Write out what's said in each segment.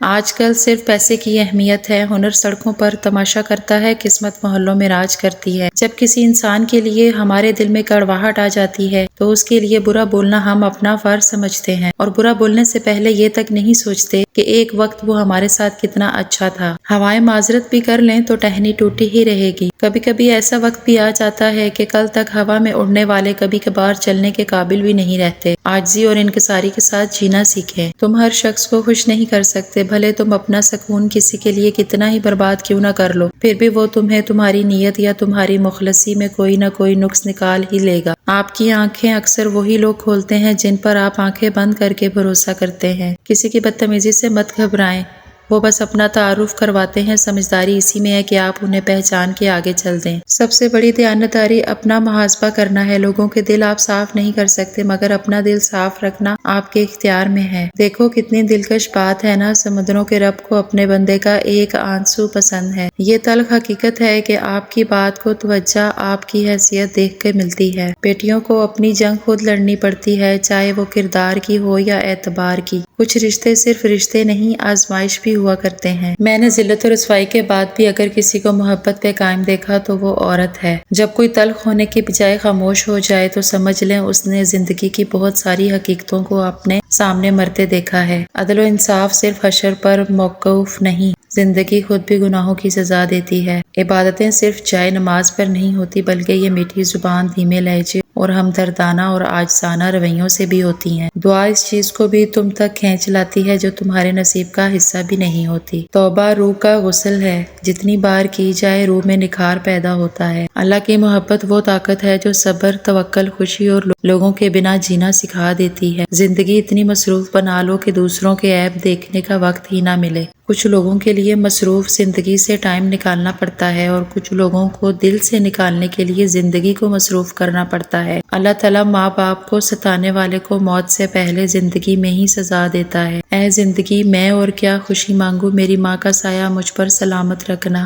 آج کل صرف پیسے کی اہمیت ہے، ہنر سڑکوں پر تماشا کرتا ہے، قسمت محلوں میں راج کرتی ہے۔ جب کسی انسان کے لیے ہمارے دل میں کڑواہٹ آ جاتی ہے تو اس کے لیے برا بولنا ہم اپنا فرض سمجھتے ہیں اور برا بولنے سے پہلے یہ تک نہیں سوچتے کہ ایک وقت وہ ہمارے ساتھ کتنا اچھا تھا۔ ہوائیں معذرت بھی کر لیں تو ٹہنی ٹوٹی ہی رہے گی۔ کبھی کبھی ایسا وقت بھی آ جاتا ہے کہ کل تک ہوا میں اڑنے والے کبھی کبھار چلنے کے قابل بھی نہیں رہتے۔ عاجزی اور انکساری کے ساتھ جینا سیکھیں۔ تم ہر شخص کو خوش نہیں کر سکتے، بھلے تم اپنا سکون کسی کے لیے کتنا ہی برباد کیوں نہ کر لو، پھر بھی وہ تمہیں تمہاری نیت یا تمہاری مخلصی میں کوئی نہ کوئی نقص نکال ہی لے گا۔ آپ کی آنکھیں اکثر وہی لوگ کھولتے ہیں جن پر آپ آنکھیں بند کر کے بھروسہ کرتے ہیں۔ کسی کی بدتمیزی سے مت گھبرائیں، وہ بس اپنا تعارف کرواتے ہیں، سمجھداری اسی میں ہے کہ آپ انہیں پہچان کے آگے چل دیں۔ سب سے بڑی دیانتداری اپنا محاسبہ کرنا ہے۔ لوگوں کے دل آپ صاف نہیں کر سکتے، مگر اپنا دل صاف رکھنا آپ کے اختیار میں ہے۔ دیکھو کتنی دلکش بات ہے نا، سمندروں کے رب کو اپنے بندے کا ایک آنسو پسند ہے۔ یہ تلخ حقیقت ہے کہ آپ کی بات کو توجہ آپ کی حیثیت دیکھ کے ملتی ہے۔ بیٹیوں کو اپنی جنگ خود لڑنی پڑتی ہے، چاہے وہ کردار کی ہو یا اعتبار کی۔ کچھ رشتے صرف رشتے نہیں، آزمائش بھی ہوا کرتے ہیں۔ میں نے ذلت و رسوائی کے بعد بھی اگر کسی کو محبت پہ قائم دیکھا تو وہ عورت ہے۔ جب کوئی تلخ ہونے کی بجائے خاموش ہو جائے تو سمجھ لیں اس نے زندگی کی بہت ساری حقیقتوں کو اپنے سامنے مرتے دیکھا ہے۔ عدل و انصاف صرف حشر پر موقوف نہیں، زندگی خود بھی گناہوں کی سزا دیتی ہے۔ عبادتیں صرف جائے نماز پر نہیں ہوتی، بلکہ یہ میٹھی زبان، دھیمے لہجے اور ہمدردانہ اور عاجزانہ رویوں سے بھی ہوتی ہیں۔ دعا اس چیز کو بھی تم تک کھینچ لاتی ہے جو تمہارے نصیب کا حصہ بھی نہیں ہوتی۔ توبہ روح کا غسل ہے، جتنی بار کی جائے روح میں نکھار پیدا ہوتا ہے۔ اللہ کی محبت وہ طاقت ہے جو صبر، توکل، خوشی اور لوگوں کے بنا جینا سکھا دیتی ہے۔ زندگی اتنی مصروف بنا لو کہ دوسروں کے عیب دیکھنے کا وقت ہی نہ ملے۔ کچھ لوگوں کے لیے مصروف زندگی سے ٹائم نکالنا پڑتا ہے اور کچھ لوگوں کو دل سے نکالنے کے لیے زندگی کو مصروف کرنا پڑتا ہے۔ اللہ تعالیٰ ماں باپ کو ستانے والے کو موت سے پہلے زندگی میں ہی سزا دیتا ہے۔ اے زندگی، میں اور کیا خوشی مانگوں، میری ماں کا سایہ مجھ پر سلامت رکھنا،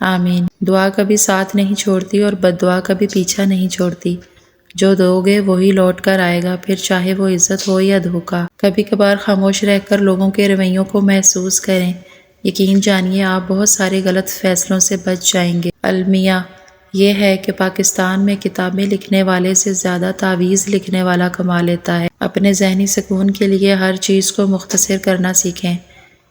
آمین۔ دعا کبھی ساتھ نہیں چھوڑتی اور بد دعا کبھی پیچھا نہیں چھوڑتی۔ جو دو گے وہی لوٹ کر آئے گا، پھر چاہے وہ عزت ہو یا دھوکہ۔ کبھی کبھار خاموش رہ کر لوگوں کے رویوں کو محسوس کریں، یقین جانیے آپ بہت سارے غلط فیصلوں سے بچ جائیں گے۔ المیہ یہ ہے کہ پاکستان میں کتابیں لکھنے والے سے زیادہ تعویذ لکھنے والا کما لیتا ہے۔ اپنے ذہنی سکون کے لیے ہر چیز کو مختصر کرنا سیکھیں،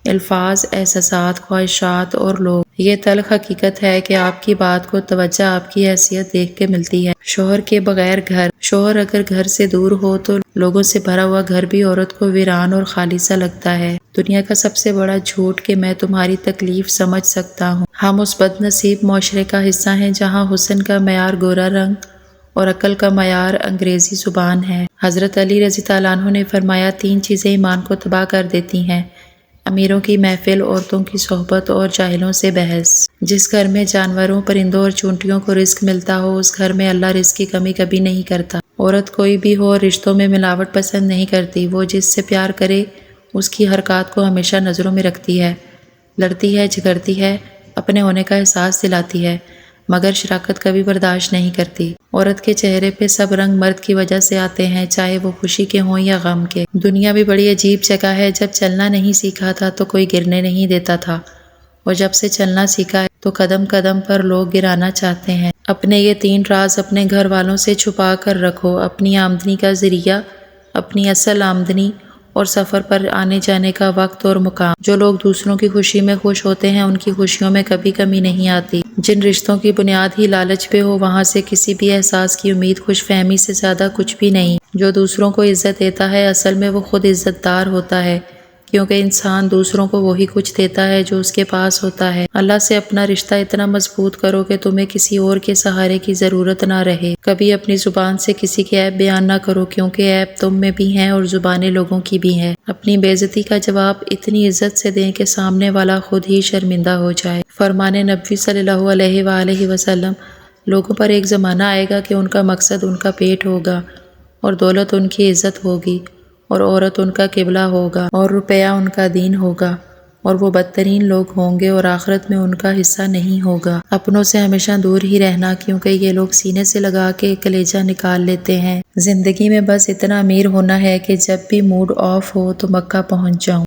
الفاظ، احساسات، خواہشات اور لوگ۔ یہ تلخ حقیقت ہے کہ آپ کی بات کو توجہ آپ کی حیثیت دیکھ کے ملتی ہے۔ شوہر کے بغیر گھر، شوہر اگر گھر سے دور ہو تو لوگوں سے بھرا ہوا گھر بھی عورت کو ویران اور خالی سا لگتا ہے۔ دنیا کا سب سے بڑا جھوٹ کہ میں تمہاری تکلیف سمجھ سکتا ہوں۔ ہم اس بد نصیب معاشرے کا حصہ ہیں جہاں حسن کا معیار گورا رنگ اور عقل کا معیار انگریزی زبان ہے۔ حضرت علی رضی اللہ عنہ نے فرمایا، 3 چیزیں ایمان کو تباہ کر دیتی ہیں: امیروں کی محفل، عورتوں کی صحبت اور جاہلوں سے بحث۔ جس گھر میں جانوروں، پرندوں اور چونٹیوں کو رزق ملتا ہو اس گھر میں اللہ رزق کی کمی کبھی نہیں کرتا۔ عورت کوئی بھی ہو رشتوں میں ملاوٹ پسند نہیں کرتی، وہ جس سے پیار کرے اس کی حرکات کو ہمیشہ نظروں میں رکھتی ہے، لڑتی ہے، جھگڑتی ہے، اپنے ہونے کا احساس دلاتی ہے، مگر شراکت کبھی برداشت نہیں کرتی۔ عورت کے چہرے پہ سب رنگ مرد کی وجہ سے آتے ہیں، چاہے وہ خوشی کے ہوں یا غم کے۔ دنیا بھی بڑی عجیب جگہ ہے، جب چلنا نہیں سیکھا تھا تو کوئی گرنے نہیں دیتا تھا، اور جب سے چلنا سیکھا ہے تو قدم قدم پر لوگ گرانا چاہتے ہیں۔ اپنے یہ 3 راز اپنے گھر والوں سے چھپا کر رکھو: اپنی آمدنی کا ذریعہ، اپنی اصل آمدنی، اور سفر پر آنے جانے کا وقت اور مقام۔ جو لوگ دوسروں کی خوشی میں خوش ہوتے ہیں ان کی خوشیوں میں کبھی کمی نہیں آتی۔ جن رشتوں کی بنیاد ہی لالچ پہ ہو وہاں سے کسی بھی احساس کی امید خوش فہمی سے زیادہ کچھ بھی نہیں۔ جو دوسروں کو عزت دیتا ہے اصل میں وہ خود عزت دار ہوتا ہے، کیونکہ انسان دوسروں کو وہی کچھ دیتا ہے جو اس کے پاس ہوتا ہے۔ اللہ سے اپنا رشتہ اتنا مضبوط کرو کہ تمہیں کسی اور کے سہارے کی ضرورت نہ رہے۔ کبھی اپنی زبان سے کسی کے عیب بیان نہ کرو، کیونکہ عیب تم میں بھی ہیں اور زبانیں لوگوں کی بھی ہیں۔ اپنی بے عزتی کا جواب اتنی عزت سے دیں کہ سامنے والا خود ہی شرمندہ ہو جائے۔ فرمان نبوی صلی اللہ علیہ وآلہ وسلم، لوگوں پر ایک زمانہ آئے گا کہ ان کا مقصد ان کا پیٹ ہوگا، اور دولت ان کی عزت ہوگی، اور عورت ان کا قبلہ ہوگا، اور روپیہ ان کا دین ہوگا، اور وہ بدترین لوگ ہوں گے اور آخرت میں ان کا حصہ نہیں ہوگا۔ اپنوں سے ہمیشہ دور ہی رہنا، کیونکہ یہ لوگ سینے سے لگا کے کلیجہ نکال لیتے ہیں۔ زندگی میں بس اتنا امیر ہونا ہے کہ جب بھی موڈ آف ہو تو مکہ پہنچ جاؤں۔